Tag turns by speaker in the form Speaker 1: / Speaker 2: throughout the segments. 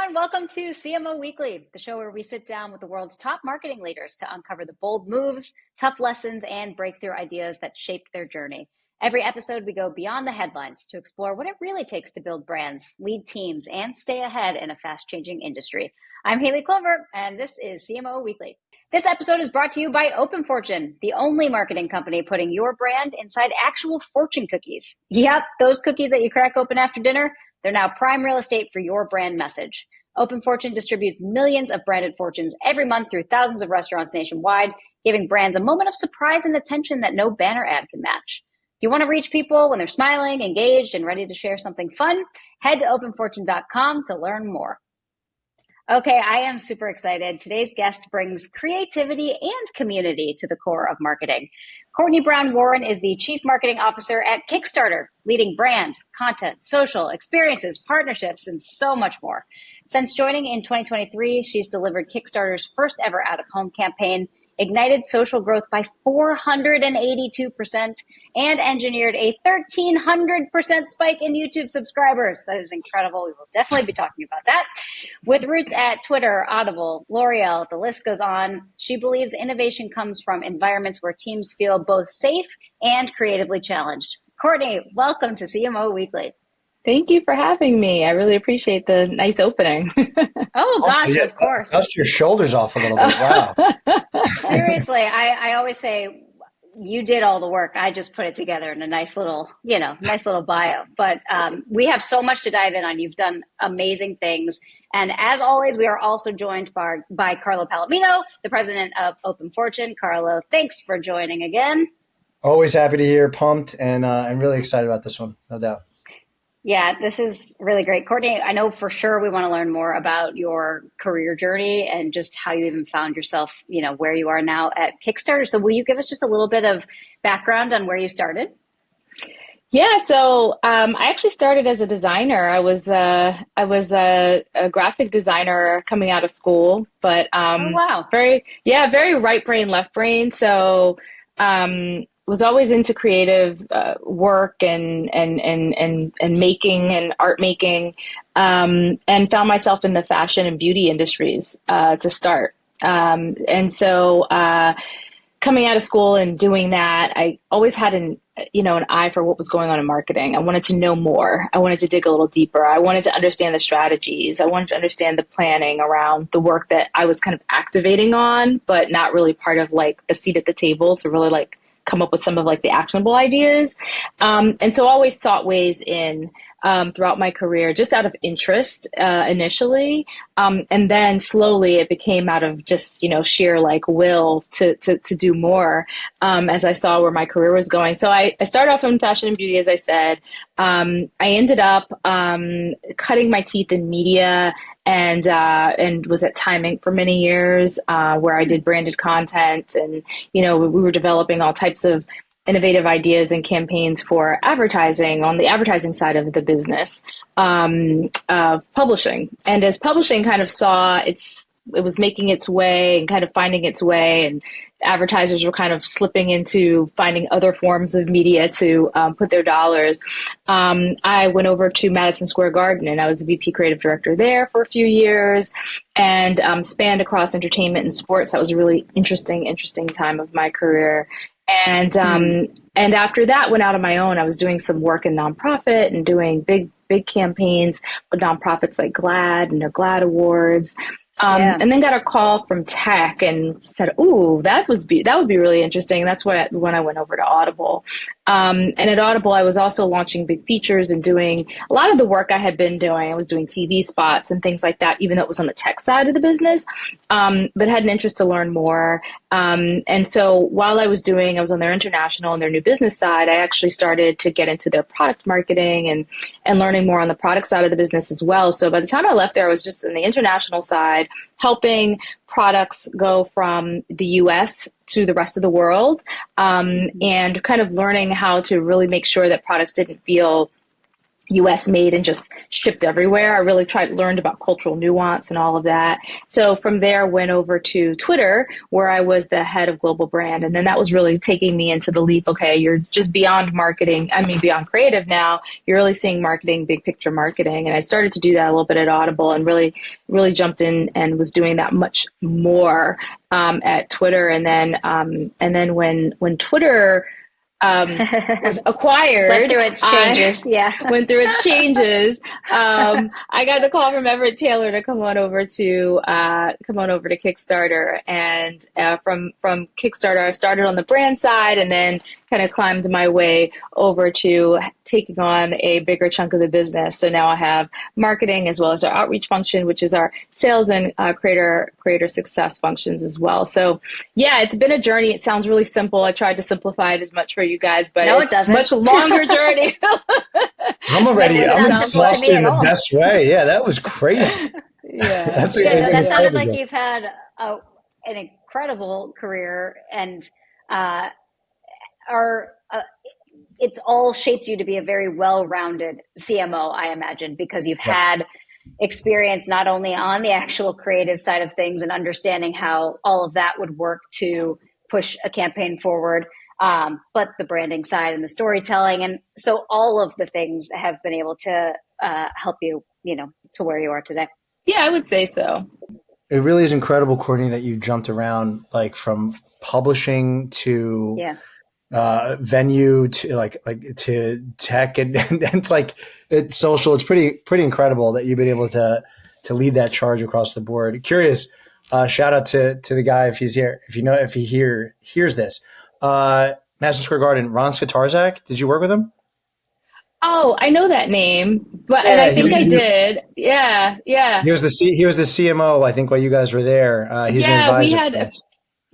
Speaker 1: everyone. Welcome to CMO Weekly, the show where we sit down with the world's top marketing leaders to uncover the bold moves, tough lessons, and breakthrough ideas that shaped their journey. Every episode, we go beyond the headlines to explore what it really takes to build brands, lead teams, and stay ahead in a fast-changing industry. I'm Haley Clover, and this is CMO Weekly. This episode is brought to you by Open Fortune, the only marketing company putting your brand inside actual fortune cookies. Yep, those cookies that you crack open after dinner. They're now prime real estate for your brand message. Open Fortune distributes millions of branded fortunes every month through thousands of restaurants nationwide, giving brands a moment of surprise and attention that no banner ad can match. If you want to reach people when they're smiling, engaged, and ready to share something fun, head to openfortune.com to learn more. Okay, I am super excited. Today's guest brings creativity and community to the core of marketing. Courtney Brown-Warren is the Chief Marketing Officer at Kickstarter, leading brand, content, social, experiences, partnerships, and so much more. Since joining in 2023, she's delivered Kickstarter's first ever out-of-home campaign, ignited social growth by 482%, and engineered a 1,300% spike in YouTube subscribers. That is incredible. We will definitely be talking about that. With roots at Twitter, Audible, L'Oreal, the list goes on. She believes innovation comes from environments where teams feel both safe and creatively challenged. Courtney, welcome to CMO Weekly.
Speaker 2: Thank you for having me. I really appreciate the nice opening.
Speaker 1: Oh, gosh, also, yeah, of course.
Speaker 3: Dust your shoulders off a little bit. Wow.
Speaker 1: Seriously, I always say you did all the work. I just put it together in a nice little bio. But we have so much to dive in on. You've done amazing things. And as always, we are also joined by Carlo Palomino, the president of Open Fortune. Carlo, thanks for joining again.
Speaker 3: Always happy to hear, pumped, and really excited about this one, no doubt.
Speaker 1: Yeah, this is really great. Courtney, I know for sure we want to learn more about your career journey and just how you even found yourself, where you are now at Kickstarter. So will you give us just a little bit of background on where you started?
Speaker 2: Yeah, so I actually started as a designer. I was a graphic designer coming out of school, but
Speaker 1: oh, wow.
Speaker 2: very right brain, left brain. So was always into creative work and making and art making, and found myself in the fashion and beauty industries to start. And so coming out of school and doing that, I always had an eye for what was going on in marketing. I wanted to know more. I wanted to dig a little deeper. I wanted to understand the strategies. I wanted to understand the planning around the work that I was kind of activating on, but not really part of like a seat at the table to really like come up with some of like the actionable ideas. And so I always sought ways in throughout my career, just out of interest initially. And then slowly it became out of just, sheer like will to do more as I saw where my career was going. So I started off in fashion and beauty, as I said. I ended up cutting my teeth in media and was at Time Inc. for many years, where I did branded content, and we were developing all types of innovative ideas and campaigns for advertising on the advertising side of the business, publishing. And as publishing kind of saw it was making its way and kind of finding its way, and advertisers were kind of slipping into finding other forms of media to put their dollars. I went over to Madison Square Garden, and I was the VP creative director there for a few years, and spanned across entertainment and sports. That was a really interesting time of my career. And after that, went out on my own. I was doing some work in nonprofit and doing big campaigns with nonprofits like GLAAD and the GLAAD Awards. And then got a call from tech and said, "Ooh, that would be really interesting." That's when I went over to Audible. And at Audible, I was also launching big features and doing a lot of the work I had been doing. I was doing TV spots and things like that, even though it was on the tech side of the business, but had an interest to learn more. And so while I was on their international and their new business side, I actually started to get into their product marketing and learning more on the product side of the business as well. So by the time I left there, I was just in the international side, helping products go from the US to the rest of the world, and kind of learning how to really make sure that products didn't feel US made and just shipped everywhere. I really learned about cultural nuance and all of that. So from there, went over to Twitter, where I was the head of global brand. And then that was really taking me into the leap. Okay, you're just beyond marketing. I mean, beyond creative now. You're really seeing marketing, big picture marketing. And I started to do that a little bit at Audible and really jumped in and was doing that much more at Twitter. And then when Twitter was acquired.
Speaker 1: Went through its changes.
Speaker 2: Went through its changes. I got the call from Everett Taylor to come on over to Kickstarter, and from Kickstarter, I started on the brand side, and then kind of climbed my way over to taking on a bigger chunk of the business. So now I have marketing as well as our outreach function, which is our sales and creator success functions as well. So yeah, it's been a journey. It sounds really simple. I tried to simplify it as much for you guys, but
Speaker 1: no,
Speaker 2: it's a much longer journey.
Speaker 3: I'm exhausted in the best way. Yeah, that was crazy.
Speaker 2: Yeah,
Speaker 1: that sounded like you've had an incredible career, and it's all shaped you to be a very well-rounded CMO, I imagine, because you've had experience not only on the actual creative side of things and understanding how all of that would work to push a campaign forward, but the branding side and the storytelling. And so all of the things have been able to help you, to where you are today.
Speaker 2: Yeah, I would say so.
Speaker 3: It really is incredible, Courtney, that you jumped around, like from publishing to venue to to tech, and it's like it's social. It's pretty incredible that you've been able to lead that charge across the board. Curious, shout out to the guy if he's here, if he hears this. Madison Square Garden, Ron Skatarzak. Did you work with him?
Speaker 2: Oh, I know that name, but and I think I did. Yeah.
Speaker 3: He was the CMO, I think, while you guys were there. He's an advisor.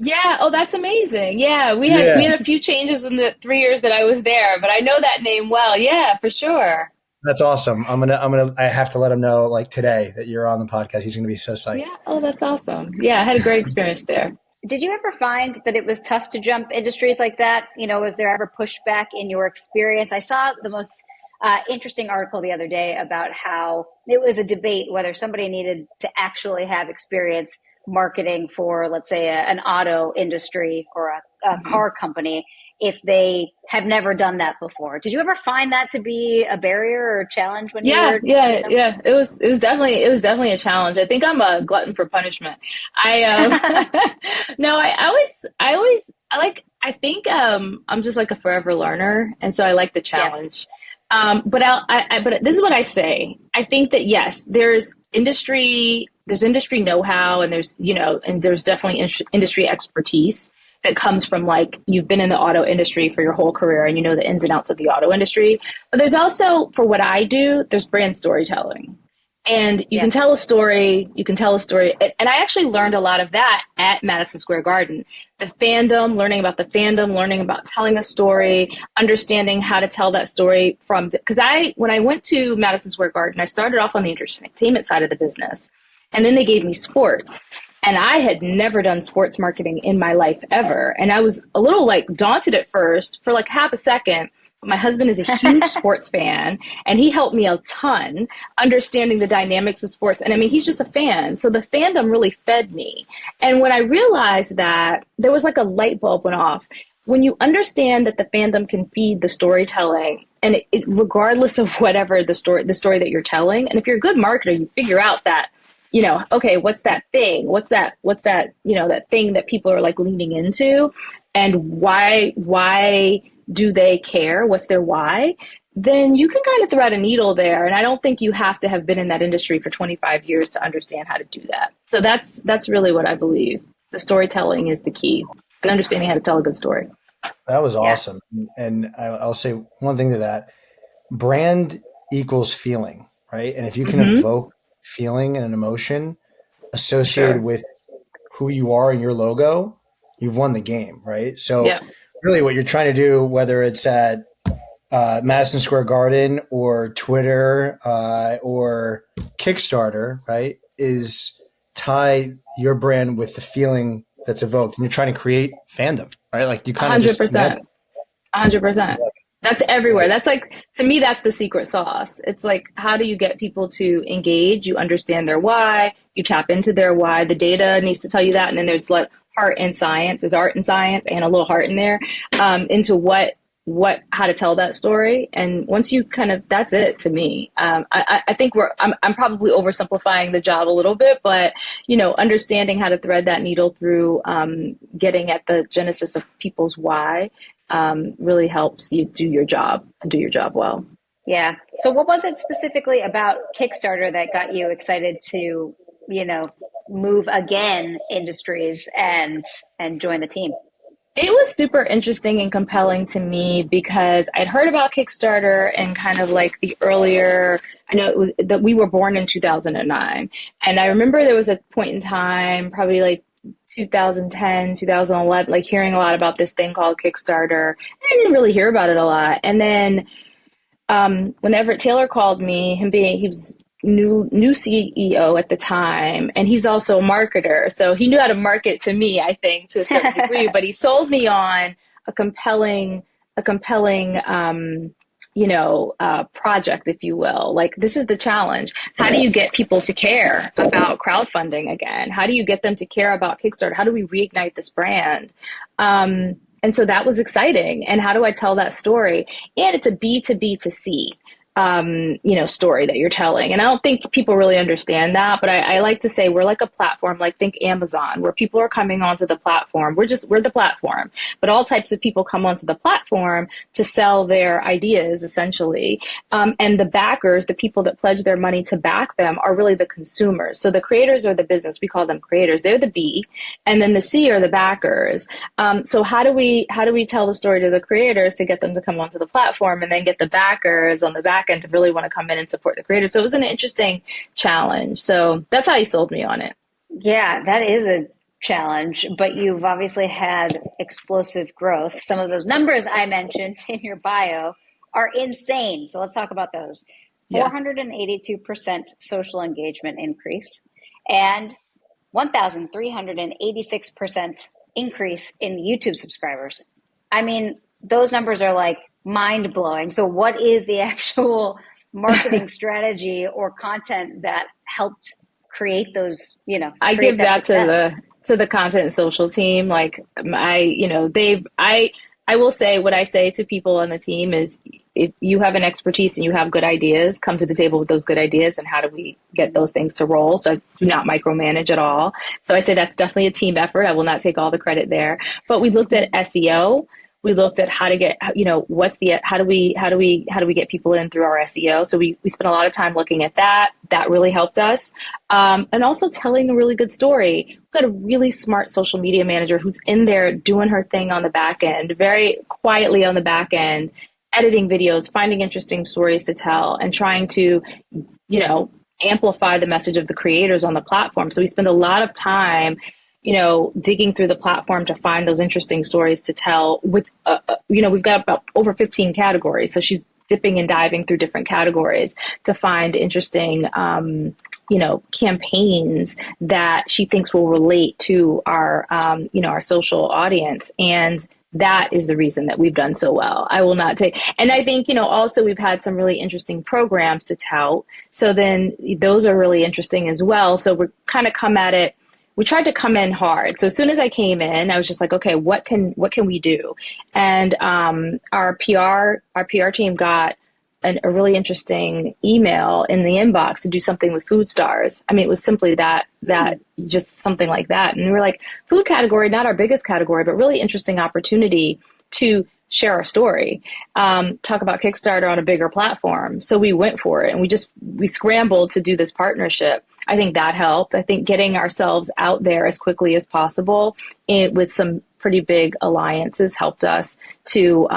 Speaker 2: Yeah. Oh, that's amazing. Yeah. We had a few changes in the 3 years that I was there, but I know that name well. Yeah, for sure.
Speaker 3: That's awesome. I have to let him know like today that you're on the podcast. He's going to be so psyched.
Speaker 2: Yeah. Oh, that's awesome. Yeah. I had a great experience there.
Speaker 1: Did you ever find that it was tough to jump industries like that? Was there ever pushback in your experience? I saw the most interesting article the other day about how it was a debate whether somebody needed to actually have experience marketing for, let's say, an auto industry or a car company if they have never done that before. Did you ever find that to be a barrier or a challenge when you were?
Speaker 2: Yeah. It was definitely a challenge. I think I'm a glutton for punishment. I think I'm just like a forever learner, and so I like the challenge. Yeah. But this is what I say. I think that yes, there's industry know-how, and there's definitely industry expertise that comes from, like, you've been in the auto industry for your whole career and you know the ins and outs of the auto industry. But there's also, for what I do, there's brand storytelling. And you can tell a story, And I actually learned a lot of that at Madison Square Garden. The fandom, learning about the fandom, learning about telling a story, understanding how to tell that story because when I went to Madison Square Garden, I started off on the entertainment side of the business. And then they gave me sports. And I had never done sports marketing in my life ever. And I was a little daunted at first for half a second. But my husband is a huge sports fan, and he helped me a ton understanding the dynamics of sports. And I mean, he's just a fan. So the fandom really fed me. And when I realized that, there was a light bulb went off. When you understand that the fandom can feed the storytelling, and it regardless of whatever the story that you're telling, and if you're a good marketer, you figure out that, okay, what's that thing? What's that, that thing that people are leaning into, and why do they care? What's their why? Then you can kind of thread a needle there. And I don't think you have to have been in that industry for 25 years to understand how to do that. So that's really what I believe. The storytelling is the key, and understanding how to tell a good story.
Speaker 3: That was awesome. And I'll say one thing to that. Brand equals feeling, right? And if you can evoke feeling and an emotion associated with who you are and your logo, you've won the game, right? So really what you're trying to do, whether it's at Madison Square Garden or Twitter or Kickstarter, right, is tie your brand with the feeling that's evoked. And you're trying to create fandom, right? You kind of
Speaker 2: 100%. That's everywhere.
Speaker 3: right?
Speaker 2: That's like, to me, that's the secret sauce. It's like, how do you get people to engage? You understand their why, you tap into their why. The data needs to tell you that. And then there's like heart and science. There's art and science and a little heart in there, into how to tell that story. And once you kind of, that's it to me. I think I'm probably oversimplifying the job a little bit, but, understanding how to thread that needle through, getting at the genesis of people's why, really helps you do your job and do your job well.
Speaker 1: Yeah. So what was it specifically about Kickstarter that got you excited to, you know, move again industries and join the team?
Speaker 2: It was super interesting and compelling to me because I'd heard about Kickstarter and kind of like the earlier, I know it was that we were born in 2009. And I remember there was a point in time, probably like 2010, 2011, like hearing a lot about this thing called Kickstarter. I didn't really hear about it a lot. And then when Everett Taylor called me, he was new CEO at the time, and he's also a marketer, so he knew how to market to me, I think, to a certain degree. But he sold me on a compelling, project, if you will. Like, this is the challenge. How do you get people to care about crowdfunding again? How do you get them to care about Kickstarter? How do we reignite this brand? And so that was exciting. And how do I tell that story? And it's a B to B to C, story that you're telling. And I don't think people really understand that, but I like to say we're like a platform, like think Amazon, where people are coming onto the platform. We're the platform, but all types of people come onto the platform to sell their ideas, essentially. And the backers, the people that pledge their money to back them, are really the consumers. So the creators are the business. We call them creators. They're the B, and then the C are the backers. So how do we tell the story to the creators to get them to come onto the platform, and then get the backers on the back end to really want to come in and support the creators? So it was an interesting challenge. So that's how he sold me on it.
Speaker 1: Yeah, that is a challenge, but you've obviously had explosive growth. Some of those numbers I mentioned in your bio are insane. So let's talk about those.
Speaker 2: Yeah.
Speaker 1: 482% social engagement increase and 1,386% increase in YouTube subscribers. I mean, those numbers are like mind blowing. So what is the actual marketing strategy or content that helped create those,
Speaker 2: I
Speaker 1: create
Speaker 2: give
Speaker 1: that
Speaker 2: that
Speaker 1: success?
Speaker 2: to the content and social team. Like, I will say what I say to people on the team is, if you have an expertise and you have good ideas, come to the table with those good ideas, and how do we get those things to roll? So I do not micromanage at all. So I say that's definitely a team effort. I will not take all the credit there. But we looked at SEO. We looked at how to get, how do we get people in through our SEO? So we spent a lot of time looking at that. That really helped us. And also telling a really good story. We've got a really smart social media manager who's in there doing her thing on the back end, very quietly on the back end, editing videos, finding interesting stories to tell, and trying to, amplify the message of the creators on the platform. So we spend a lot of time digging through the platform to find those interesting stories to tell with, we've got about over 15 categories. So she's dipping and diving through different categories to find interesting, campaigns that she thinks will relate to our, our social audience. And that is the reason that we've done so well. I will not take, and I think, also we've had some really interesting programs to tout. So then those are really interesting as well. So we're kind of we tried to come in hard. So as soon as I came in, I was just like, okay, what can we do? And our PR team got a really interesting email in the inbox to do something with food stars. I mean, it was simply that just something like that. And we were like, food category, not our biggest category, but really interesting opportunity to share our story, talk about Kickstarter on a bigger platform. So we went for it, and we scrambled to do this partnership. I think that helped. I think getting ourselves out there as quickly as possible with some pretty big alliances helped us to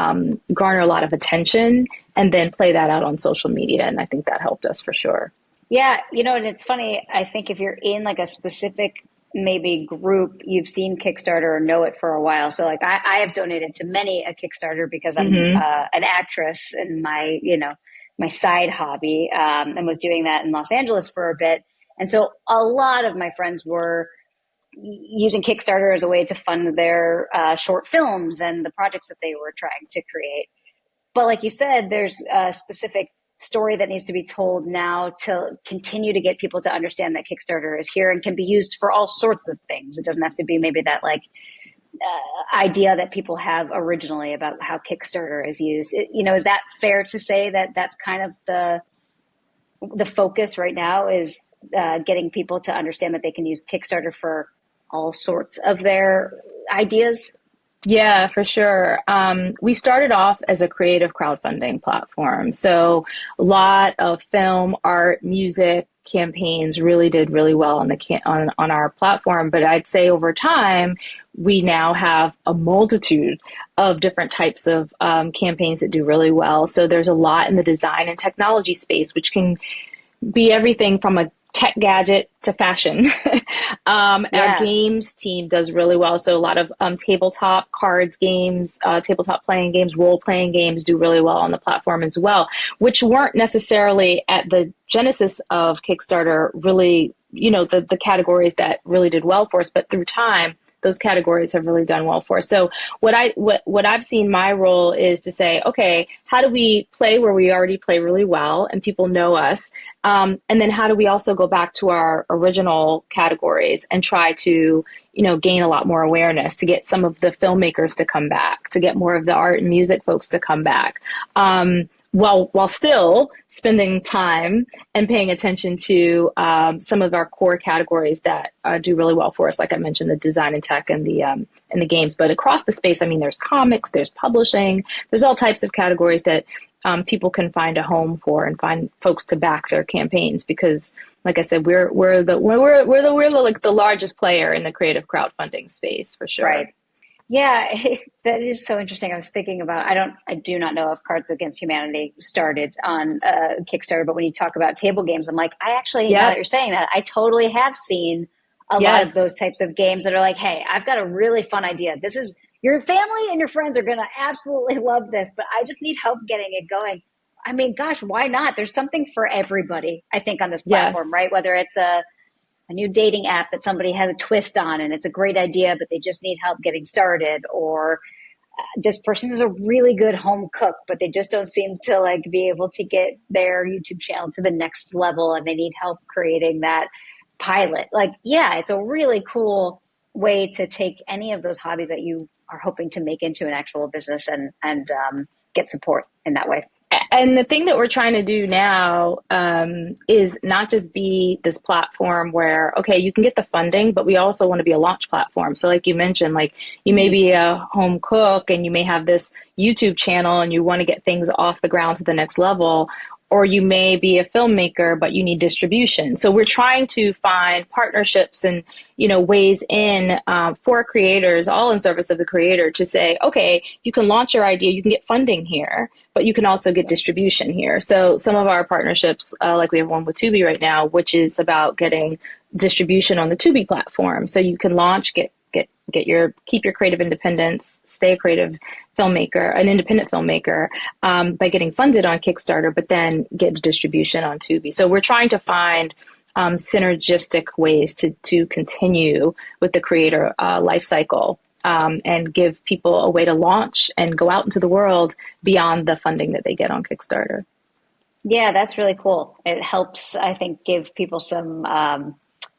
Speaker 2: garner a lot of attention and then play that out on social media. And I think that helped us for sure.
Speaker 1: Yeah, and it's funny. I think if you're in like a specific maybe group, you've seen Kickstarter or know it for a while. So like I have donated to many a Kickstarter because I'm an actress in my, my side hobby, and was doing that in Los Angeles for a bit. And so a lot of my friends were using Kickstarter as a way to fund their short films and the projects that they were trying to create. But like you said, there's a specific story that needs to be told now to continue to get people to understand that Kickstarter is here and can be used for all sorts of things. It doesn't have to be maybe that like idea that people have originally about how Kickstarter is used. Is that fair to say that that's kind of the focus right now is getting people to understand that they can use Kickstarter for all sorts of their ideas?
Speaker 2: Yeah, for sure. We started off as a creative crowdfunding platform. So a lot of film, art, music campaigns really did really well on our platform. But I'd say over time, we now have a multitude of different types of campaigns that do really well. So there's a lot in the design and technology space, which can be everything from a tech gadget to fashion. Our games team does really well. So a lot of tabletop cards games, tabletop playing games, role playing games do really well on the platform as well, which weren't necessarily at the genesis of Kickstarter, really, the categories that really did well for us. But through time, those categories have really done well for us. So what I've seen my role is to say, okay, how do we play where we already play really well and people know us? And then how do we also go back to our original categories and try to, gain a lot more awareness, to get some of the filmmakers to come back, to get more of the art and music folks to come back. While still spending time and paying attention to some of our core categories that do really well for us, like I mentioned, the design and tech and the games. But across the space, I mean, there's comics, there's publishing, there's all types of categories that people can find a home for and find folks to back their campaigns. Because, like I said, we're the largest player in the creative crowdfunding space for sure.
Speaker 1: Right. Yeah, that is so interesting. I was thinking about, I do not know if Cards Against Humanity started on Kickstarter, but when you talk about table games, I'm like, now that you're saying that, I totally have seen a lot of those types of games that are like, hey, I've got a really fun idea. This is, your family and your friends are going to absolutely love this, but I just need help getting it going. I mean, gosh, why not? There's something for everybody, I think, on this platform, right? Whether it's a new dating app that somebody has a twist on and it's a great idea, but they just need help getting started, or this person is a really good home cook, but they just don't seem to like be able to get their YouTube channel to the next level and they need help creating that pilot. Like, yeah, it's a really cool way to take any of those hobbies that you are hoping to make into an actual business and get support in that way.
Speaker 2: And the thing that we're trying to do now is not just be this platform where, okay, you can get the funding, but we also want to be a launch platform. So like you mentioned, like you may be a home cook and you may have this YouTube channel and you want to get things off the ground to the next level, or you may be a filmmaker, but you need distribution. So we're trying to find partnerships and, ways in for creators, all in service of the creator, to say, okay, you can launch your idea, you can get funding here, but you can also get distribution here. So some of our partnerships, like we have one with Tubi right now, which is about getting distribution on the Tubi platform. So you can launch, keep your creative independence, stay a creative filmmaker, an independent filmmaker, by getting funded on Kickstarter, but then get distribution on Tubi. So we're trying to find synergistic ways to continue with the creator life cycle. And give people a way to launch and go out into the world beyond the funding that they get on Kickstarter.
Speaker 1: Yeah, that's really cool. It helps, I think, give people some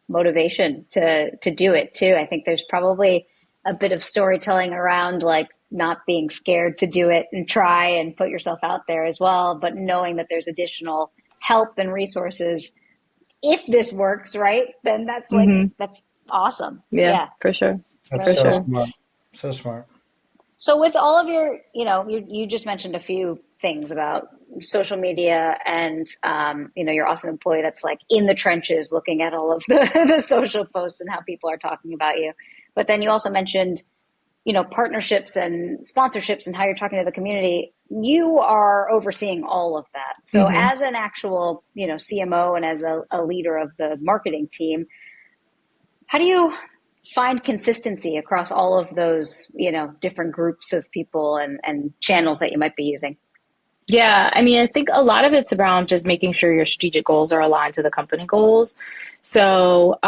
Speaker 1: motivation to do it too. I think there's probably a bit of storytelling around like not being scared to do it and try and put yourself out there as well, but knowing that there's additional help and resources. If this works, right, then that's like, that's awesome.
Speaker 2: Yeah, for sure.
Speaker 3: That's so smart. So smart.
Speaker 1: So with all of your, you just mentioned a few things about social media and, your awesome employee that's like in the trenches looking at all of the social posts and how people are talking about you. But then you also mentioned, partnerships and sponsorships and how you're talking to the community. You are overseeing all of that. So as an actual, CMO and as a leader of the marketing team, how do you find consistency across all of those, different groups of people and channels that you might be using?
Speaker 2: Yeah, I mean, I think a lot of it's around just making sure your strategic goals are aligned to the company goals. So,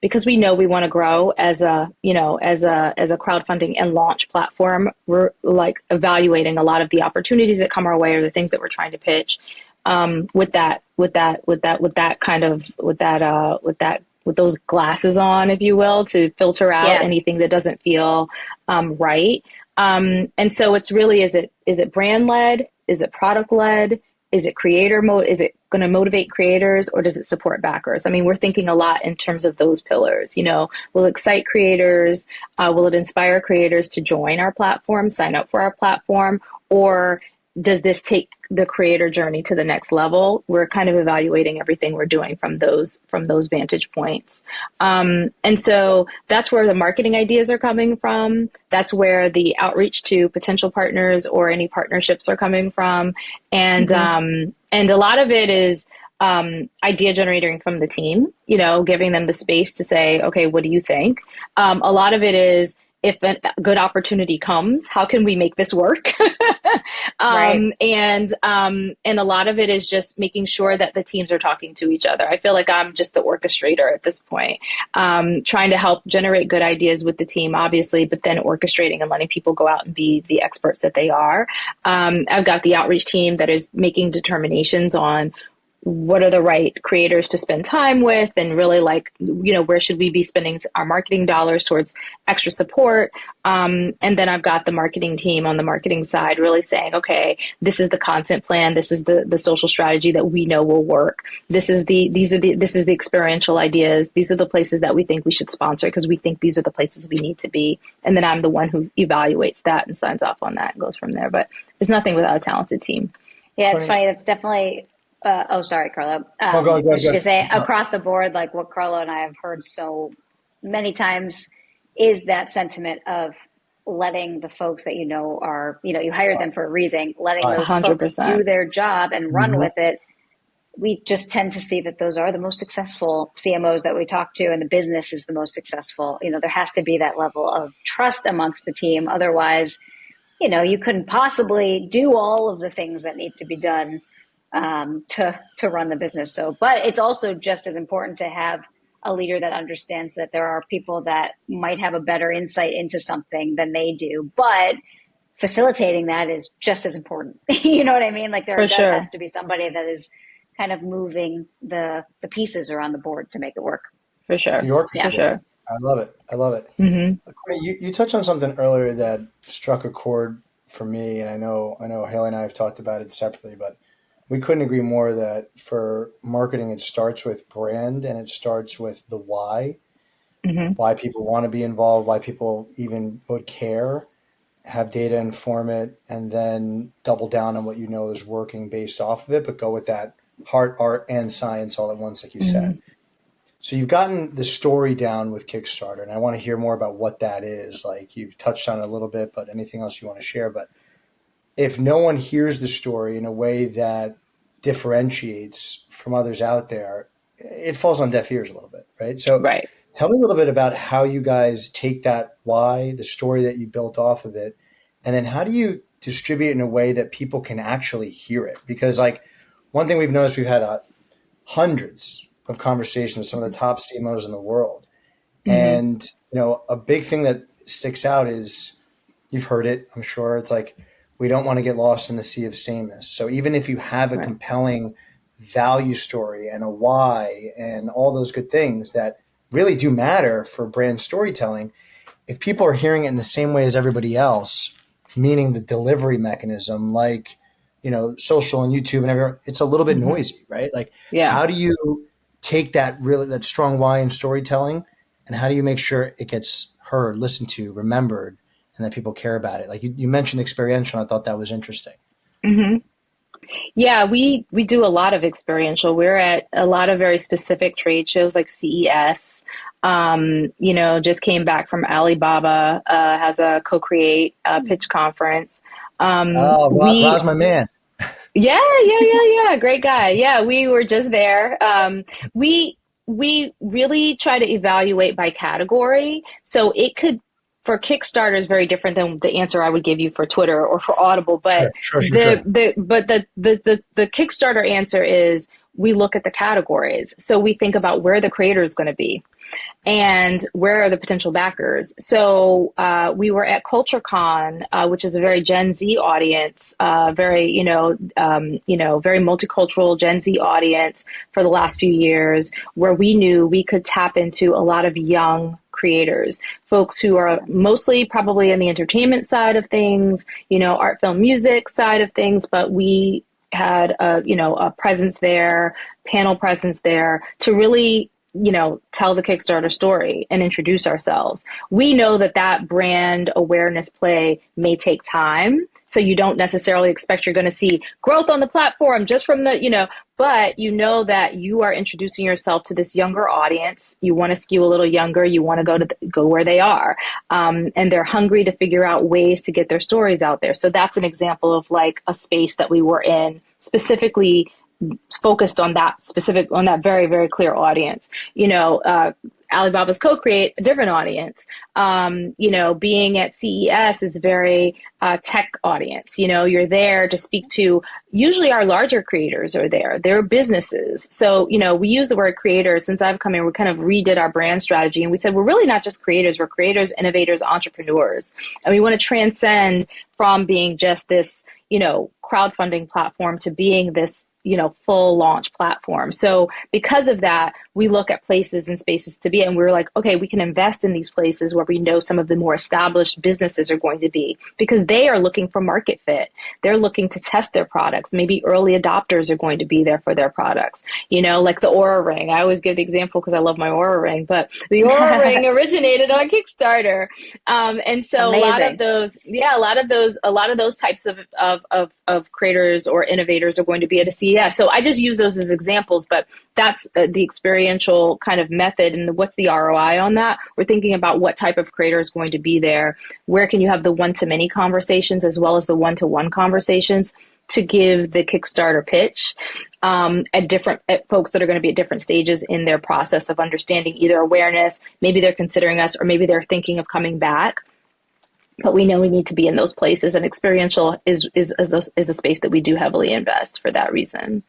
Speaker 2: because we know we want to grow as a, as a crowdfunding and launch platform, we're like evaluating a lot of the opportunities that come our way or the things that we're trying to pitch. With those glasses on, if you will, to filter out
Speaker 1: Yeah.
Speaker 2: anything that doesn't feel right. And so it's really, is it brand led? Is it product led? Is it is it going to motivate creators, or does it support backers? I mean, we're thinking a lot in terms of those pillars. Will it excite creators? Will it inspire creators to join our platform, sign up for our platform? Or does this take the creator journey to the next level? We're kind of evaluating everything we're doing from those vantage points. And so that's where the marketing ideas are coming from. That's where the outreach to potential partners or any partnerships are coming from. And and a lot of it is idea generating from the team, giving them the space to say, okay, what do you think? A lot of it is, if a good opportunity comes, how can we make this work?
Speaker 1: Right.
Speaker 2: And a lot of it is just making sure that the teams are talking to each other. I feel like I'm just the orchestrator at this point, trying to help generate good ideas with the team, obviously, but then orchestrating and letting people go out and be the experts that they are. I've got the outreach team that is making determinations on what are the right creators to spend time with, and really where should we be spending our marketing dollars towards extra support. And then I've got the marketing team on the marketing side really saying, okay, this is the content plan. This is the social strategy that we know will work. This is the experiential ideas. These are the places that we think we should sponsor because we think these are the places we need to be. And then I'm the one who evaluates that and signs off on that and goes from there. But it's nothing without a talented team.
Speaker 1: Yeah, it's funny. That's definitely. Oh, sorry, Carlo.
Speaker 3: Go,
Speaker 1: I was just gonna say,
Speaker 3: go.
Speaker 1: across the board, like what Carlo and I have heard so many times, is that sentiment of letting the folks that are, you hired them for a reason, letting those folks
Speaker 2: 100%.
Speaker 1: do their job and run
Speaker 3: Mhm.
Speaker 1: with it. We just tend to see that those are the most successful CMOs that we talk to, and the business is the most successful. There has to be that level of trust amongst the team. Otherwise, you couldn't possibly do all of the things that need to be done to run the business. So, but it's also just as important to have a leader that understands that there are people that might have a better insight into something than they do, but facilitating that is just as important. You know what I mean? Like there
Speaker 2: For
Speaker 1: does
Speaker 2: sure.
Speaker 1: have to be somebody that is kind of moving the pieces around the board to make it work.
Speaker 2: For sure.
Speaker 3: The
Speaker 2: For
Speaker 1: Yeah.
Speaker 3: orchestrator.
Speaker 2: sure.
Speaker 3: I love it. I love it.
Speaker 2: Mm-hmm.
Speaker 3: You touched on something earlier that struck a chord for me, and I know Haley and I have talked about it separately, but we couldn't agree more that for marketing, it starts with brand and it starts with the
Speaker 2: Mm-hmm.
Speaker 3: why people want to be involved, why people even would care, have data inform it, and then double down on what you know is working based off of it, but go with that heart, art, and science all at once, like you
Speaker 2: Mm-hmm.
Speaker 3: said. So you've gotten the story down with Kickstarter, and I want to hear more about what that is. Like you've touched on it a little bit, but anything else you want to share? But if no one hears the story in a way that differentiates from others out there, it falls on deaf ears a little bit, right? So
Speaker 2: Right.
Speaker 3: tell me a little bit about how you guys take that why, the story that you built off of it, and then how do you distribute it in a way that people can actually hear it? Because like one thing we've noticed, we've had hundreds of conversations with some of the top CMOs in the world.
Speaker 2: Mm-hmm.
Speaker 3: And, a big thing that sticks out is you've heard it, I'm sure. It's like, we don't want to get lost in the sea of sameness. So even if you have a
Speaker 2: Right.
Speaker 3: compelling value story and a why and all those good things that really do matter for brand storytelling, if people are hearing it in the same way as everybody else, meaning the delivery mechanism, like, social and YouTube and everything, it's a little bit
Speaker 2: Mm-hmm.
Speaker 3: noisy, right? Like,
Speaker 2: Yeah.
Speaker 3: how do you take that strong why in storytelling, and how do you make sure it gets heard, listened to, remembered, and that people care about it? Like you mentioned experiential, and I thought that was interesting.
Speaker 2: Mm-hmm. Yeah, we do a lot of experiential. We're at a lot of very specific trade shows like CES. Just came back from Alibaba, has a co-create pitch conference.
Speaker 3: Oh,
Speaker 2: We
Speaker 3: Rod's my man.
Speaker 2: yeah. Great guy. Yeah, we were just there. We really try to evaluate by category. So it could for Kickstarter is very different than the answer I would give you for Twitter or for Audible. But
Speaker 3: Sure.
Speaker 2: the Kickstarter answer is we look at the categories. So we think about where the creator is going to be and where are the potential backers. So we were at CultureCon, which is a very Gen Z audience, very very multicultural Gen Z audience for the last few years, where we knew we could tap into a lot of young creators, folks who are mostly probably in the entertainment side of things, art, film, music side of things, but we had a presence there, panel presence there to really tell the Kickstarter story and introduce ourselves. We know that brand awareness play may take time. So you don't necessarily expect you're going to see growth on the platform just from but that you are introducing yourself to this younger audience. You want to skew a little younger. You want to go where they are. And they're hungry to figure out ways to get their stories out there. So that's an example of like a space that we were in specifically focused on that very, very clear audience. Alibaba's Co-Create, a different audience. Being at CES is very tech audience. You're there to speak to, usually our larger creators are there. They're businesses. So, we use the word creators. Since I've come in, we kind of redid our brand strategy. And we said, we're really not just creators. We're creators, innovators, entrepreneurs. And we want to transcend from being just this, crowdfunding platform to being this, full launch platform. So because of that, we look at places and spaces to be, and we're like, okay, we can invest in these places where we know some of the more established businesses are going to be, because they are looking for market fit. They're looking to test their products. Maybe early adopters are going to be there for their products, like the Aura Ring. I always give the example because I love my Aura Ring, but the Aura Ring originated on Kickstarter. And so
Speaker 1: Amazing.
Speaker 2: a lot of those types of creators or innovators are going to be at a CES. So I just use those as examples, but that's the experiential kind of method. And what's the ROI on that? We're thinking about what type of creator is going to be there. Where can you have the one-to-many conversations as well as the one-to-one conversations to give the Kickstarter pitch at folks that are going to be at different stages in their process of understanding either awareness, maybe they're considering us, or maybe they're thinking of coming back. But we know we need to be in those places, and Experiential is a space that we do heavily invest for that reason.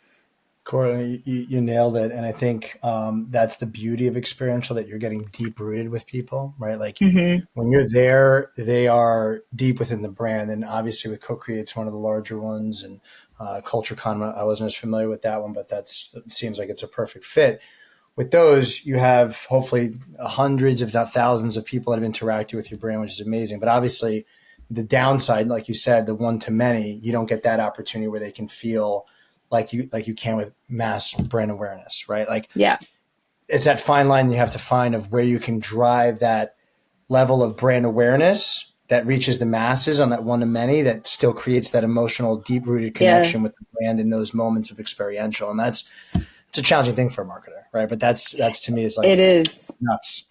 Speaker 3: Courtney, you nailed it. And I think that's the beauty of Experiential, that you're getting deep rooted with people, right? Like when you're there, they are deep within the brand. And obviously with Co-Create, it's one of the larger ones. And CultureCon, I wasn't as familiar with that one, but it seems like it's a perfect fit. With those, you have hopefully hundreds, if not thousands, of people that have interacted with your brand, which is amazing. But obviously, the downside, like you said, the one to many, you don't get that opportunity where they can feel like you can with mass brand awareness, right? Like,
Speaker 2: yeah,
Speaker 3: it's that fine line you have to find of where you can drive that level of brand awareness that reaches the masses on that one to many, that still creates that emotional, deep rooted connection with the brand in those moments of experiential. And it's a challenging thing for a marketer, right? But that's to me is like,
Speaker 2: it is
Speaker 3: nuts.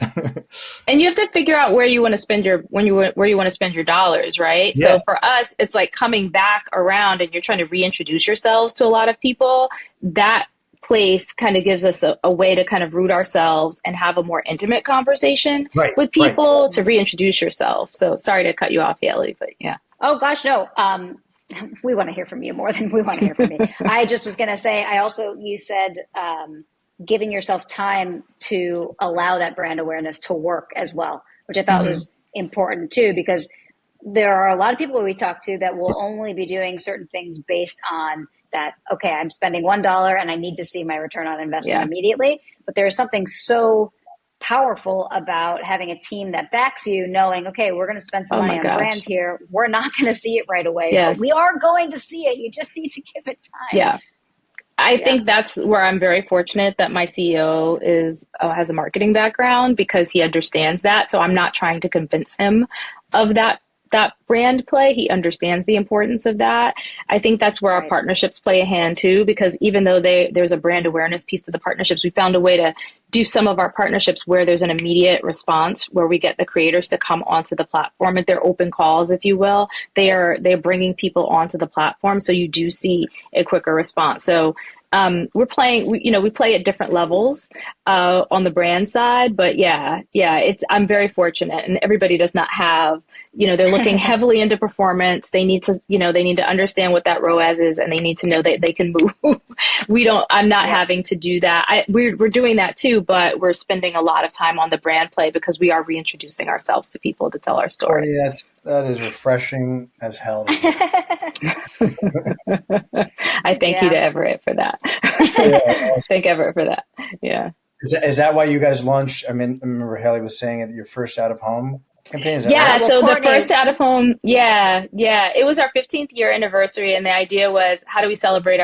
Speaker 2: And you have to figure out where you want to spend where you want to spend your dollars, right?
Speaker 3: Yeah.
Speaker 2: So for us, it's like coming back around and you're trying to reintroduce yourselves to a lot of people. That place kind of gives us a way to kind of root ourselves and have a more intimate conversation with people to reintroduce yourself. So sorry to cut you off, Haley, but yeah.
Speaker 1: Oh gosh, no. We want to hear from you more than we want to hear from me. I just was going to say, you said giving yourself time to allow that brand awareness to work as well, which I thought was important too, because there are a lot of people we talk to that will only be doing certain things based on that. Okay, I'm spending $1 and I need to see my return on investment immediately. But there's something so powerful about having a team that backs you, knowing, okay, we're going to spend some money on brand here. We're not going to see it right away, but we are going to see it. You just need to give it time.
Speaker 2: Yeah. I think that's where I'm very fortunate that my CEO has a marketing background, because he understands that. So I'm not trying to convince him of that brand play. He understands the importance of that. I think that's where our partnerships play a hand too, because even though there's a brand awareness piece to the partnerships, we found a way to do some of our partnerships where there's an immediate response, where we get the creators to come onto the platform. If they're open calls, if you will, they're bringing people onto the platform. So you do see a quicker response. So we're playing, we play at different levels on the brand side, but I'm very fortunate, and everybody does not have, they're looking heavily into performance. They need to, they need to understand what that ROAS is, and they need to know that they can move. I'm not having to do that. We're doing that too, but we're spending a lot of time on the brand play because we are reintroducing ourselves to people to tell our story.
Speaker 3: Courtney, that is refreshing as hell.
Speaker 2: I thank you to Everett for that. Thank Everett for that. Yeah.
Speaker 3: Is that why you guys launched? I mean, I remember Haley was saying that your first out of home campaign. Is that right?
Speaker 2: So Courtney, the first out of home, it was our 15th year anniversary, and the idea was, how do we celebrate?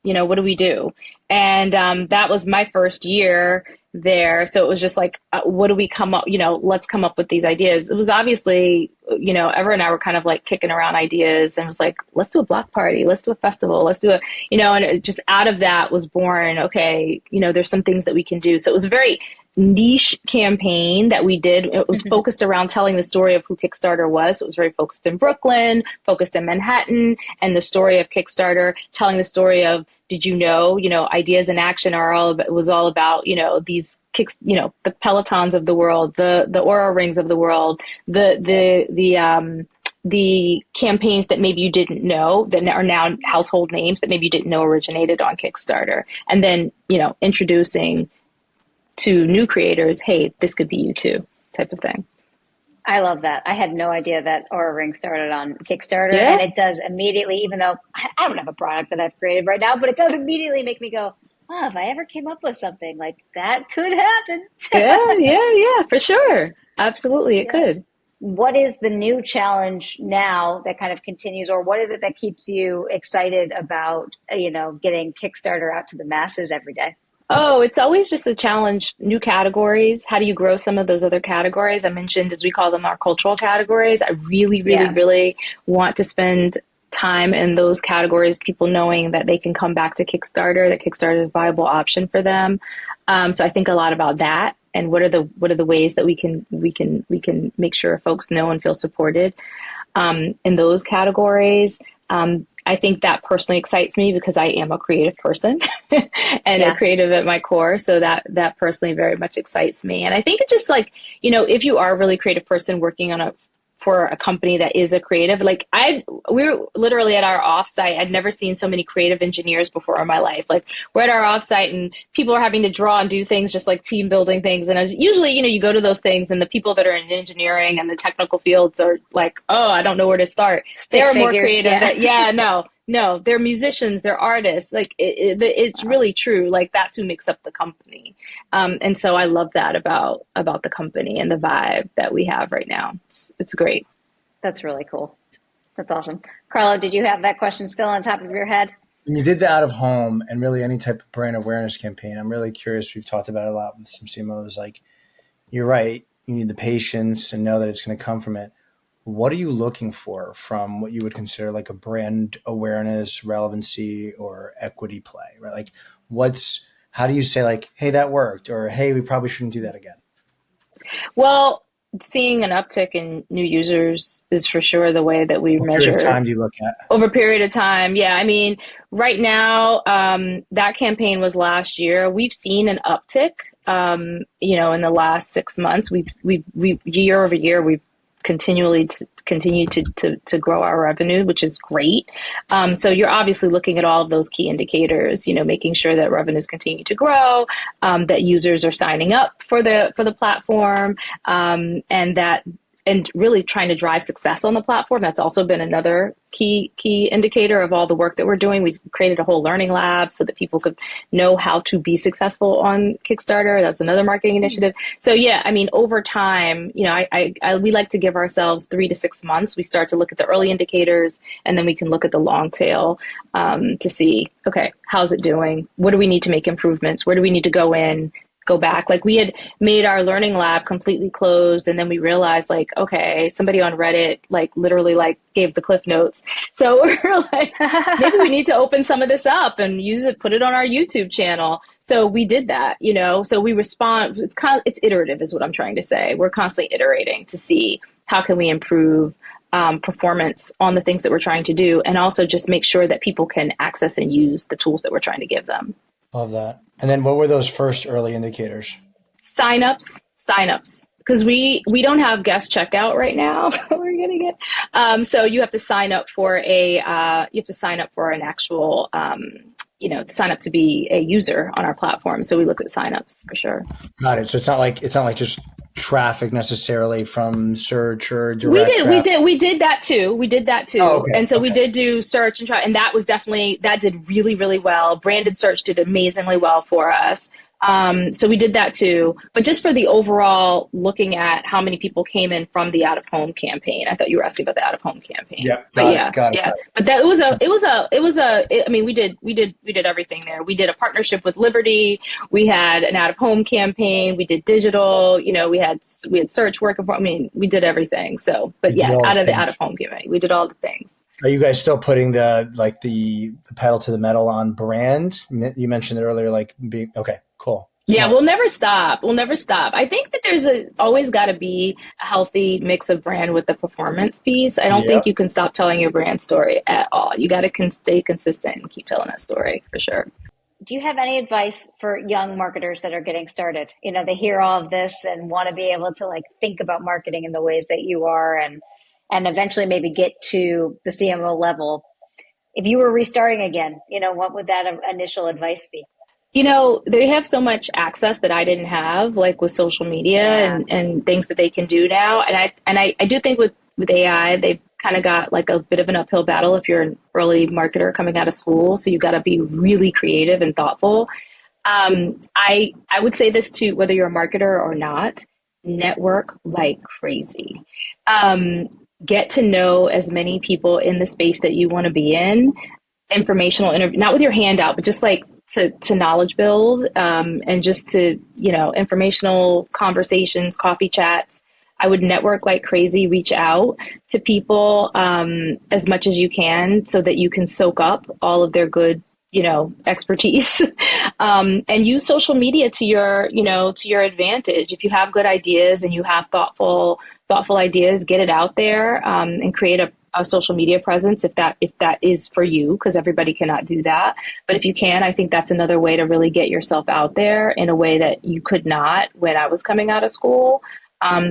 Speaker 2: What do we do? And that was my first year there. So it was just like, what do we come up, let's come up with these ideas. It was obviously, Everett and I were kind of like kicking around ideas, and it was like, let's do a block party, let's do a festival, let's do and it just out of that was born, okay, there's some things that we can do. So it was a very niche campaign that we did. It was focused around telling the story of who Kickstarter was. It was very focused in Brooklyn, focused in Manhattan, and the story of Kickstarter, telling the story of, did you know, ideas in action was all about, these kicks, the Pelotons of the world, the Oura Rings of the world, the campaigns that maybe you didn't know that are now household names that maybe you didn't know originated on Kickstarter. And then, introducing to new creators, hey, this could be you too, type of thing.
Speaker 1: I love that. I had no idea that Oura Ring started on Kickstarter, and it does immediately, even though I don't have a product that I've created right now, but it does immediately make me go, oh, if I ever came up with something like that could happen.
Speaker 2: yeah, for sure. Absolutely, it could.
Speaker 1: What is the new challenge now that kind of continues, or what is it that keeps you excited about, getting Kickstarter out to the masses every day?
Speaker 2: Oh, it's always just a challenge. New categories. How do you grow some of those other categories? I mentioned, as we call them, our cultural categories. I really want to spend time in those categories, people knowing that they can come back to Kickstarter, that Kickstarter is a viable option for them. So I think a lot about that, and what are the ways that we can make sure folks know and feel supported in those categories. I think that personally excites me because I am a creative person and a creative at my core. So that personally very much excites me. And I think it's just like, if you are a really creative person working for a company that is a creative, like we're literally at our offsite. I'd never seen so many creative engineers before in my life. Like, we're at our offsite and people are having to draw and do things, just like team building things. And usually, you go to those things and the people that are in engineering and the technical fields are like, oh, I don't know where to start. They're more creative. No, they're musicians, they're artists. Like it's really true. Like, that's who makes up the company. And so I love that about the company and the vibe that we have right now. It's great.
Speaker 1: That's really cool. That's awesome. Carlo, did you have that question still on top of your head?
Speaker 3: When you did the out of home and really any type of brand awareness campaign, I'm really curious. We've talked about it a lot with some CMOs. Like, you're right. You need the patience and know that it's going to come from it. What are you looking for from what you would consider like a brand awareness, relevancy, or equity play, right? Like, how do you say like, hey, that worked, or hey, we probably shouldn't do that again?
Speaker 2: Well, seeing an uptick in new users is for sure the way that we measure. What period of
Speaker 3: time do you look at?
Speaker 2: Over a period of time. Yeah. I mean, right now, that campaign was last year. We've seen an uptick, in the last 6 months. We've year over year, we've continue to grow our revenue, which is great. So you're obviously looking at all of those key indicators, making sure that revenues continue to grow, that users are signing up for the platform, and really trying to drive success on the platform. That's also been another key indicator of all the work that we're doing. We created a whole learning lab so that people could know how to be successful on Kickstarter. That's another marketing initiative. So yeah, I mean, over time, we like to give ourselves 3 to 6 months. We start to look at the early indicators, and then we can look at the long tail to see, okay, how's it doing? What do we need to make improvements? Where do we need to go back? Like, we had made our learning lab completely closed, and then we realized, like, okay, somebody on Reddit literally gave the cliff notes. So we're like, maybe we need to open some of this up and use it, put it on our YouTube channel. So we did that, so we respond. It's iterative is what I'm trying to say. We're constantly iterating to see how can we improve performance on the things that we're trying to do, and also just make sure that people can access and use the tools that we're trying to give them.
Speaker 3: Love that. And then what were those first early indicators?
Speaker 2: Signups, because we don't have guest checkout right now. We're getting it. So you have to sign up for an actual, sign up to be a user on our platform. So we look at signups for sure.
Speaker 3: Got it. So it's not like just traffic necessarily from search or direct.
Speaker 2: We did that too.
Speaker 3: Oh, okay.
Speaker 2: And so we did do search and try, and that did really, really well. Branded search did amazingly well for us. So we did that too, but just for the overall looking at how many people came in from the out of home campaign. I thought you were asking about the out of home campaign.
Speaker 3: Yeah. Got it.
Speaker 2: But that we did everything there. We did a partnership with Liberty. We had an out of home campaign. We did digital, we had search working for, we did everything. So, but yeah, out of home campaign, we did all the things.
Speaker 3: Are you guys still putting the pedal to the metal on brand? You mentioned it earlier, being okay. Cool.
Speaker 2: Yeah, we'll never stop. I think that there's always got to be a healthy mix of brand with the performance piece. I don't think you can stop telling your brand story at all. You got to stay consistent and keep telling that story for sure.
Speaker 1: Do you have any advice for young marketers that are getting started? They hear all of this and want to be able to think about marketing in the ways that you are and eventually maybe get to the CMO level. If you were restarting again, what would that initial advice be?
Speaker 2: They have so much access that I didn't have, with social media and things that they can do now. And I do think with AI, they've kind of got a bit of an uphill battle if you're an early marketer coming out of school. So you've got to be really creative and thoughtful. I would say this to whether you're a marketer or not, network like crazy. Get to know as many people in the space that you want to be in. Informational interview, not with your hand out, but just to knowledge build, and just to, informational conversations, coffee chats. I would network like crazy, reach out to people as much as you can so that you can soak up all of their good, expertise, and use social media to your advantage. If you have good ideas and you have thoughtful ideas, get it out there, and create a social media presence if that is for you, because everybody cannot do that. But if you can, I think that's another way to really get yourself out there in a way that you could not when I was coming out of school.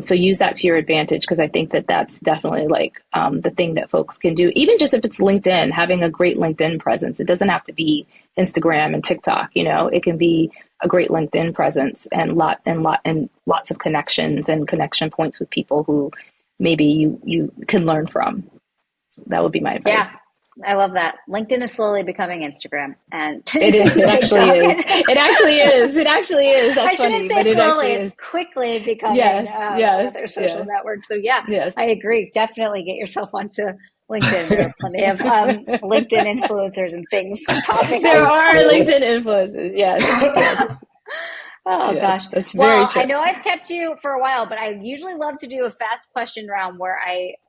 Speaker 2: So use that to your advantage, because I think that that's definitely the thing that folks can do. Even just if it's LinkedIn, having a great LinkedIn presence. It doesn't have to be Instagram and TikTok. It can be a great LinkedIn presence and lots of connections and connection points with people who maybe you can learn from. That would be my advice.
Speaker 1: Yeah, I love that. LinkedIn is slowly becoming Instagram, and
Speaker 2: it is. It actually is. It actually is. That's
Speaker 1: I
Speaker 2: funny,
Speaker 1: shouldn't say
Speaker 2: but
Speaker 1: slowly. It's quickly becoming their social network. So I agree. Definitely get yourself onto LinkedIn. There are plenty of LinkedIn influencers and things popping up.
Speaker 2: There are LinkedIn influencers. Yes.
Speaker 1: Oh,
Speaker 2: yes,
Speaker 1: gosh.
Speaker 2: That's very true.
Speaker 1: I know I've kept you for a while, but I usually love to do a fast question round where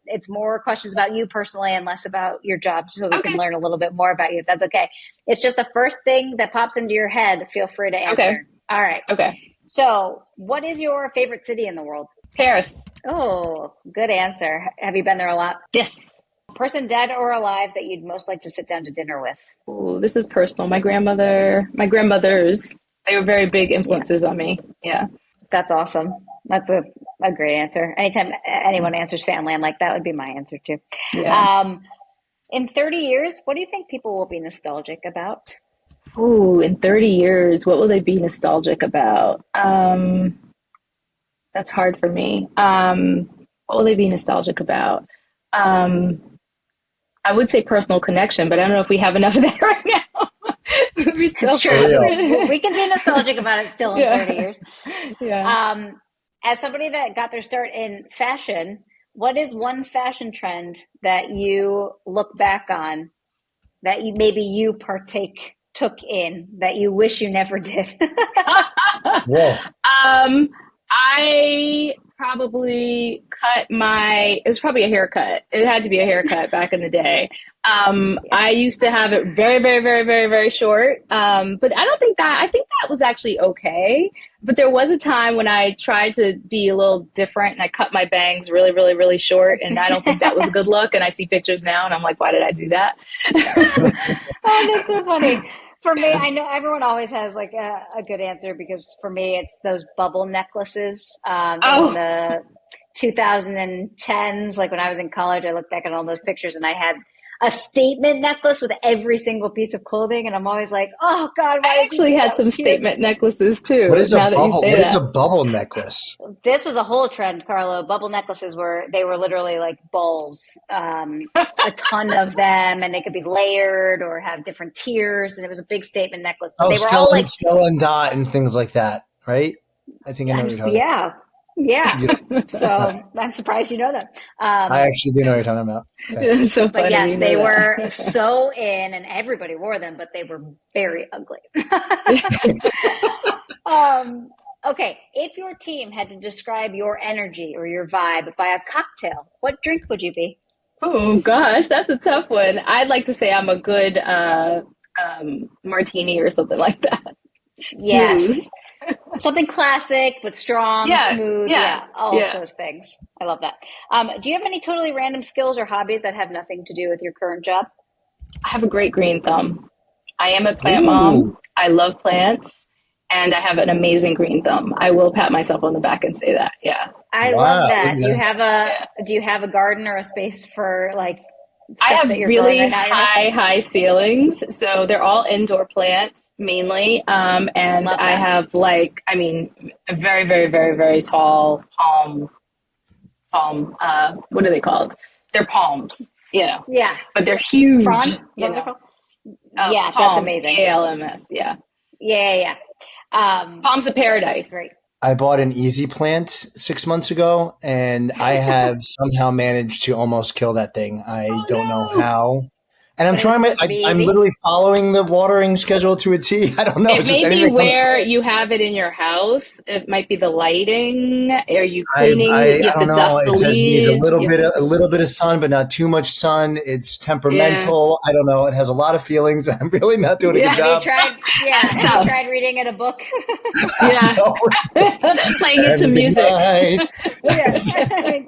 Speaker 1: it's more questions about you personally and less about your job, so we can learn a little bit more about you, if that's okay. It's just the first thing that pops into your head. Feel free to answer.
Speaker 2: Okay.
Speaker 1: All right.
Speaker 2: Okay.
Speaker 1: So what is your favorite city in the world?
Speaker 2: Paris.
Speaker 1: Oh, good answer. Have you been there a lot?
Speaker 2: Yes.
Speaker 1: Person dead or alive that you'd most like to sit down to dinner with?
Speaker 2: Oh, this is personal. My grandmothers, they were very big influences on me. Yeah.
Speaker 1: That's awesome. That's a great answer. Anytime anyone answers family, I'm like, that would be my answer too.
Speaker 2: Yeah.
Speaker 1: In 30 years, what do you think people will be nostalgic about?
Speaker 2: Ooh, in 30 years, what will they be nostalgic about? That's hard for me. What will they be nostalgic about? I would say personal connection, but I don't know if we have enough of that right now.
Speaker 1: It's true. We can be nostalgic about it still in 30 years.
Speaker 2: Yeah.
Speaker 1: As somebody that got their start in fashion, what is one fashion trend that you look back on that you took in that you wish you never did?
Speaker 3: Whoa.
Speaker 2: I probably it was probably a haircut. It had to be a haircut back in the day. I used to have it very, very, very, very, very short. But I think that was actually okay. But there was a time when I tried to be a little different and I cut my bangs really, really, really short. And I don't think that was a good look. And I see pictures now and I'm like, why did I do that?
Speaker 1: Oh, that's so funny. For me, I know everyone always has like a good answer because for me, it's those bubble necklaces in
Speaker 2: Oh,
Speaker 1: the 2010s. Like when I was in college, I look back at all those pictures and I had a statement necklace with every single piece of clothing. And I'm always like, oh God, why
Speaker 2: I
Speaker 1: did you
Speaker 2: actually
Speaker 1: do
Speaker 2: had
Speaker 1: that? Was
Speaker 2: some
Speaker 1: cute.
Speaker 2: statement necklaces too,
Speaker 3: What is a
Speaker 2: now that you
Speaker 3: bubble?
Speaker 2: say
Speaker 3: What is a
Speaker 2: that.
Speaker 3: bubble necklace?
Speaker 1: This was a whole trend, Carlo. Bubble necklaces they were literally like balls, a ton of them, and they could be layered or have different tiers. And it was a big statement necklace, but
Speaker 3: Oh,
Speaker 1: they were all like,
Speaker 3: Stella and Dot and things like that, right? I think I know what you're talking
Speaker 1: yeah, yeah.
Speaker 3: about.
Speaker 1: So I'm surprised you know that.
Speaker 3: I actually do know what you're talking about. Okay.
Speaker 2: It's so
Speaker 1: But
Speaker 2: funny,
Speaker 1: yes,
Speaker 2: you
Speaker 1: they
Speaker 2: know
Speaker 1: were
Speaker 2: that.
Speaker 1: so in, and everybody wore them, but they were very ugly. um, okay, if your team had to describe your energy or your vibe by a cocktail, what drink would you be?
Speaker 2: Oh gosh, that's a tough one. I'd like to say I'm a good martini or something like that. Smooth.
Speaker 1: Yes. Something classic, but strong,
Speaker 2: Yeah,
Speaker 1: smooth.
Speaker 2: yeah,
Speaker 1: Yeah, all of
Speaker 2: yeah.
Speaker 1: those things. I love that. Do you have any totally random skills or hobbies that have nothing to do with your current job?
Speaker 2: I have a great green thumb. I am a plant mom.
Speaker 3: Ooh,
Speaker 2: I love plants, and I have an amazing green thumb. I will pat myself on the back and say that. Yeah,
Speaker 1: I love
Speaker 3: wow.
Speaker 1: that.
Speaker 3: Okay.
Speaker 2: yeah.
Speaker 1: Do you have a garden or a space for like
Speaker 2: I
Speaker 1: stuff that
Speaker 2: have
Speaker 1: you're growing
Speaker 2: really
Speaker 1: right now at your house?
Speaker 2: high ceilings, so they're all indoor plants mainly. And
Speaker 1: Love
Speaker 2: I
Speaker 1: that.
Speaker 2: have like, I mean, a very, very, very, very tall palm. What are they called? They're palms, you know,
Speaker 1: Yeah.
Speaker 2: but they're huge,
Speaker 1: Fronds? Is that
Speaker 2: you
Speaker 1: what they're
Speaker 2: know.
Speaker 1: called? Yeah, that's
Speaker 2: Palms,
Speaker 1: amazing.
Speaker 2: PALMS, yeah.
Speaker 1: Yeah, yeah, yeah.
Speaker 2: Palms of
Speaker 1: That's
Speaker 2: paradise.
Speaker 1: great.
Speaker 3: I bought an easy plant 6 months ago, and I have somehow managed to almost kill that thing. I
Speaker 2: Oh
Speaker 3: don't know
Speaker 2: no.
Speaker 3: how. And I'm
Speaker 1: But it was
Speaker 3: trying my,
Speaker 1: supposed to be
Speaker 3: I'm
Speaker 1: easy.
Speaker 3: literally following the watering schedule to a T. I don't know.
Speaker 2: It
Speaker 3: It's just
Speaker 2: may
Speaker 3: anything
Speaker 2: be
Speaker 3: that comes.
Speaker 2: where you have it in your house. It might be the lighting. Are you
Speaker 3: I,
Speaker 2: cleaning?
Speaker 3: I,
Speaker 2: You
Speaker 3: I
Speaker 2: have to
Speaker 3: don't know.
Speaker 2: dust the
Speaker 3: It says it needs a
Speaker 2: leaves.
Speaker 3: little
Speaker 2: You have
Speaker 3: bit,
Speaker 2: to,
Speaker 3: a little bit of sun, but not too much sun. It's
Speaker 2: yeah.
Speaker 3: temperamental. I don't know. It has a lot of feelings. I'm really not doing a good
Speaker 2: Yeah.
Speaker 1: Have you
Speaker 3: job.
Speaker 1: tried? Yeah.
Speaker 2: That's
Speaker 1: Have you
Speaker 2: tough.
Speaker 1: tried reading in a book?
Speaker 2: Yeah.
Speaker 3: No,
Speaker 2: Playing it
Speaker 3: and
Speaker 2: some
Speaker 3: good
Speaker 2: music.
Speaker 3: night.
Speaker 1: Yeah. Exactly.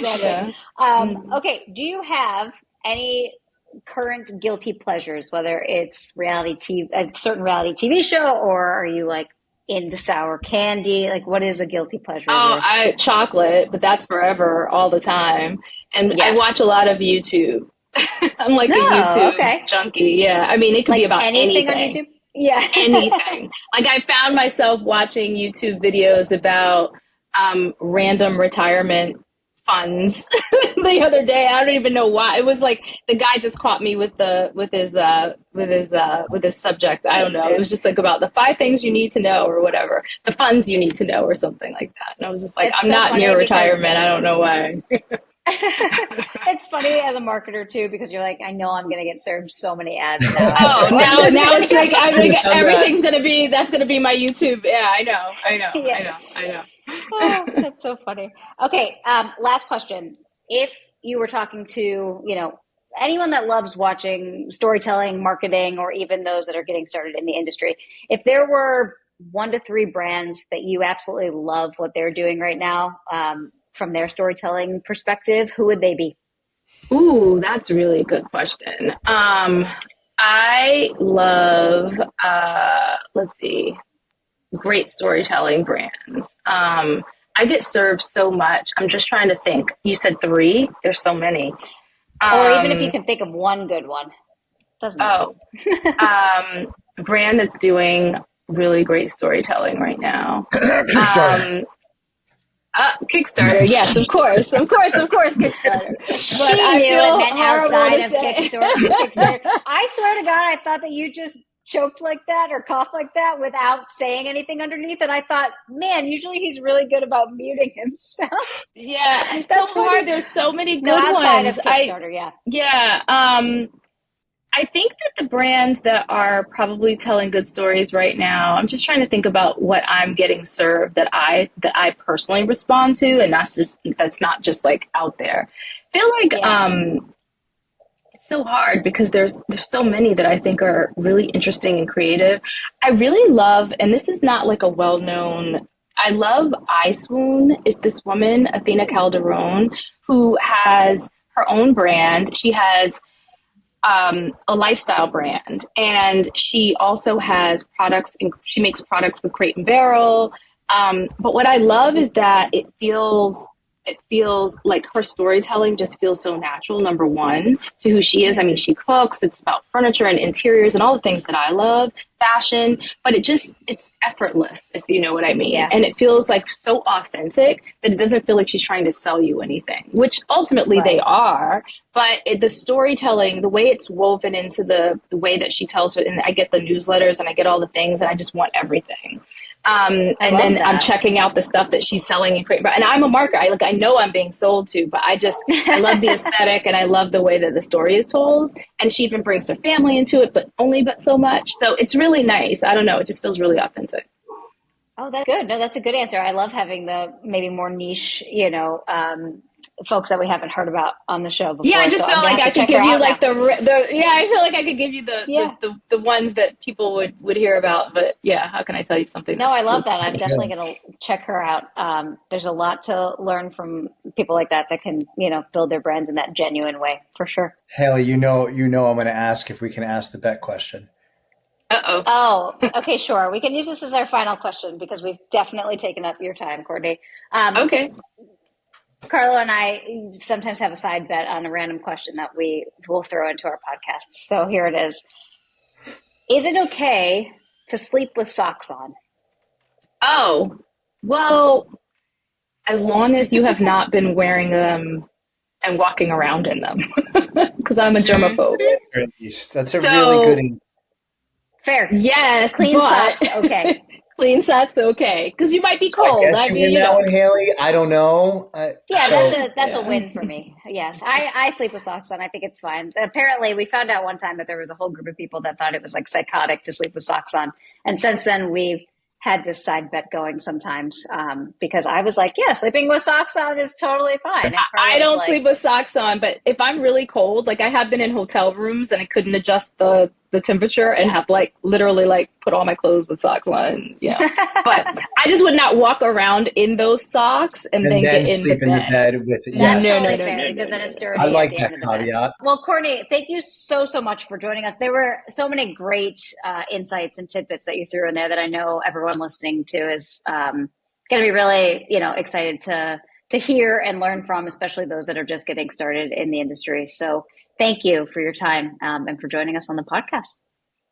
Speaker 2: Yeah. Mm.
Speaker 1: Okay. Do you have any current guilty pleasures, whether it's reality TV, a certain reality TV show, or are you like into sour candy? Like, what is a guilty pleasure of
Speaker 2: Oh,
Speaker 1: yours?
Speaker 2: I chocolate, but that's forever, all the time. And I
Speaker 1: Yes.
Speaker 2: watch a lot of YouTube. I'm like a
Speaker 1: No.
Speaker 2: YouTube
Speaker 1: Okay.
Speaker 2: junkie. Yeah. I mean, it could be
Speaker 1: Like
Speaker 2: about
Speaker 1: anything on
Speaker 2: anything.
Speaker 1: YouTube? Yeah.
Speaker 2: Anything. Like I found myself watching YouTube videos about random retirement funds the other day. I don't even know why. It was like the guy just caught me with the with his subject. I don't know. It was just like about the 5 things you need to know or whatever. The funds you need to know or something like that. And I was just like,
Speaker 1: It's
Speaker 2: I'm
Speaker 1: so
Speaker 2: not
Speaker 1: funny
Speaker 2: near
Speaker 1: because
Speaker 2: retirement. I don't know why.
Speaker 1: it's funny as a marketer too, because you're like, I know I'm going to get served so many ads now
Speaker 2: Oh,
Speaker 1: after watching this
Speaker 2: now it's like I think
Speaker 1: video.
Speaker 3: It's done that.
Speaker 2: everything's gonna be that's gonna be my YouTube. Yeah,
Speaker 1: Yeah.
Speaker 2: I
Speaker 1: Oh,
Speaker 2: know.
Speaker 1: that's so funny. Okay, last question. If you were talking to, anyone that loves watching storytelling, marketing, or even those that are getting started in the industry, if there were 1 to 3 brands that you absolutely love what they're doing right now, from their storytelling perspective, who would they be?
Speaker 2: Ooh, that's really a good question. I love let's see, great storytelling brands. I get served so much. I'm just trying to think. You said 3. There's so many.
Speaker 1: Or even if you
Speaker 2: Um,
Speaker 1: can think of one good one, doesn't matter.
Speaker 2: oh, brand that's doing really great storytelling right now.
Speaker 3: Kickstarter.
Speaker 2: Um, Kickstarter, yes, of course, Kickstarter. But
Speaker 1: She
Speaker 2: I
Speaker 1: knew it
Speaker 2: feel
Speaker 1: meant
Speaker 2: horrible
Speaker 1: outside
Speaker 2: to
Speaker 1: of
Speaker 2: say.
Speaker 1: Kickstarter. I swear to God, I thought that you just choked like that or coughed like that without saying anything underneath. And I thought, man, usually he's really good about muting himself.
Speaker 2: Yeah, it's so
Speaker 1: That's
Speaker 2: hard.
Speaker 1: funny.
Speaker 2: There's so many
Speaker 1: No,
Speaker 2: good
Speaker 1: outside
Speaker 2: ones.
Speaker 1: of Kickstarter, yeah.
Speaker 2: Yeah, I think that the brands that are probably telling good stories right now, I'm just trying to think about what I'm getting served that I personally respond to, and that's not just like out there. I feel like
Speaker 1: Yeah.
Speaker 2: It's so hard because there's so many that I think are really interesting and creative. I really love, and this is not like a well-known, I love I Swoon is this woman, Athena Calderon, who has her own brand. She has a lifestyle brand, and she also has products, and she makes products with Crate and Barrel. But what I love is that it feels like her storytelling just feels so natural, number one, to who she is. I mean, she cooks, it's about furniture and interiors and all the things that I love, fashion, but it's effortless, if you know what I mean.
Speaker 1: Yeah.
Speaker 2: And it feels like so authentic that it doesn't feel like she's trying to sell you anything, which ultimately they are. But the storytelling, the way it's woven into the way that she tells it, and I get the newsletters and I get all the things, and I just want everything. And then I'm checking out the stuff that she's selling and creating. And I'm a marketer. I know I'm being sold to, but I love the aesthetic and I love the way that the story is told. And she even brings her family into it, but so much. So it's really nice. I don't know. It just feels really authentic.
Speaker 1: Oh, that's good. No, that's a good answer. I love having the maybe more niche, folks that we haven't heard about on the show before.
Speaker 2: Yeah, I just felt like I could give you like I feel like I could give you the ones that people would hear about. But yeah, how can I tell you something?
Speaker 1: No, I love that. I'm definitely going to check her out. There's a lot to learn from people like that can, build their brands in that genuine way, for sure.
Speaker 3: Haley, I'm going to ask if we can ask the bet question.
Speaker 2: Uh-oh.
Speaker 1: Oh, okay, sure. We can use this as our final question because we've definitely taken up your time, Courtney.
Speaker 2: Okay.
Speaker 1: Carlo and I sometimes have a side bet on a random question that we will throw into our podcast. So here it is. Is it okay to sleep with socks on?
Speaker 2: Oh, well, as long as you have not been wearing them and walking around in them, because I'm a germaphobe.
Speaker 3: That's a really good answer.
Speaker 1: Fair.
Speaker 2: Yes.
Speaker 1: Clean socks, okay.
Speaker 2: Clean socks, okay. Because you might be cold.
Speaker 3: I guess you win that one, Haley. I don't know.
Speaker 1: That's a win for me. Yes. I sleep with socks on. I think it's fine. Apparently, we found out one time that there was a whole group of people that thought it was like psychotic to sleep with socks on. And since then, we've had this side bet going sometimes because I was like, yeah, sleeping with socks on is totally fine.
Speaker 2: I don't sleep with socks on, but if I'm really cold, like I have been in hotel rooms and I couldn't adjust the temperature and have literally put all my clothes with socks on, but I just would not walk around in those socks and then get
Speaker 3: sleep in the bed with it.
Speaker 1: That's totally fair because then it's dirty.
Speaker 3: I like that caveat.
Speaker 1: Well, Courtney, thank you so much for joining us. There were so many great insights and tidbits that you threw in there that I know everyone listening to is going to be really, excited to hear and learn from, especially those that are just getting started in the industry. So thank you for your time and for joining us on the podcast.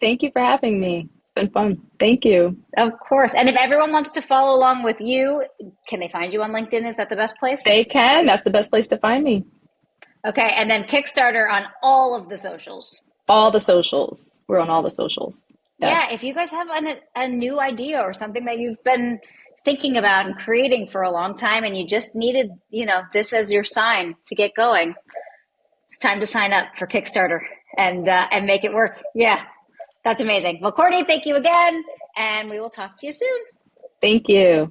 Speaker 2: Thank you for having me. It's been fun. Thank you.
Speaker 1: Of course. And if everyone wants to follow along with you, can they find you on LinkedIn? Is that the best place?
Speaker 2: They can. That's the best place to find me.
Speaker 1: Okay. And then Kickstarter on all of the socials.
Speaker 2: All the socials. We're on all the socials.
Speaker 1: Yes. Yeah. If you guys have a new idea or something that you've been thinking about and creating for a long time and you just needed, this as your sign to get going, it's time to sign up for Kickstarter and make it work. Yeah, that's amazing. Well, Courtney, thank you again, and we will talk to you soon.
Speaker 2: Thank you.